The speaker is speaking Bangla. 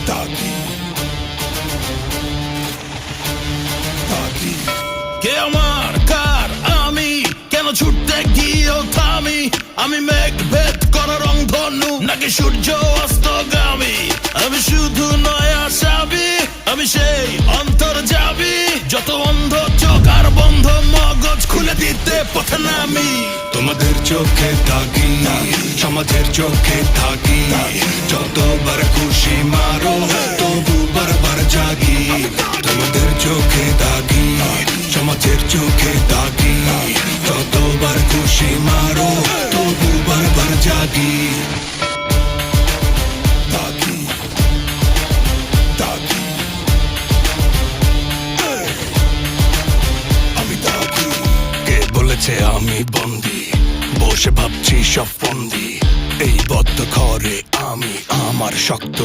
দাগি দাগি কে আমার কার আমি কেন ছুটতে গিয়েও থামি আমি মেঘ ভেদ করা রংধনু নাকি সূর্য অস্তগামী আমি শুধু নয় আসামি আমি সেই অন্তর্যামী যত অন্ধ চোখ আর বন্ধ মগজ খুলে দিতে পথে নামি তোমাদের চোখে দাগি সমাজের চোখে থাকি যতবার খুশি মারো তবু বারবার জাগি তোমাদের চোখে দাগি সমাজের চোখে দাগি যতবার খুশি মারো তবু বারবার জাগি দাগি দাগি আমি দাগি কে বলেছে আমি বন্দি বসে ভাবছি সব ফন্দি এই বদ্ধ ঘরে আমি আমার শক্ত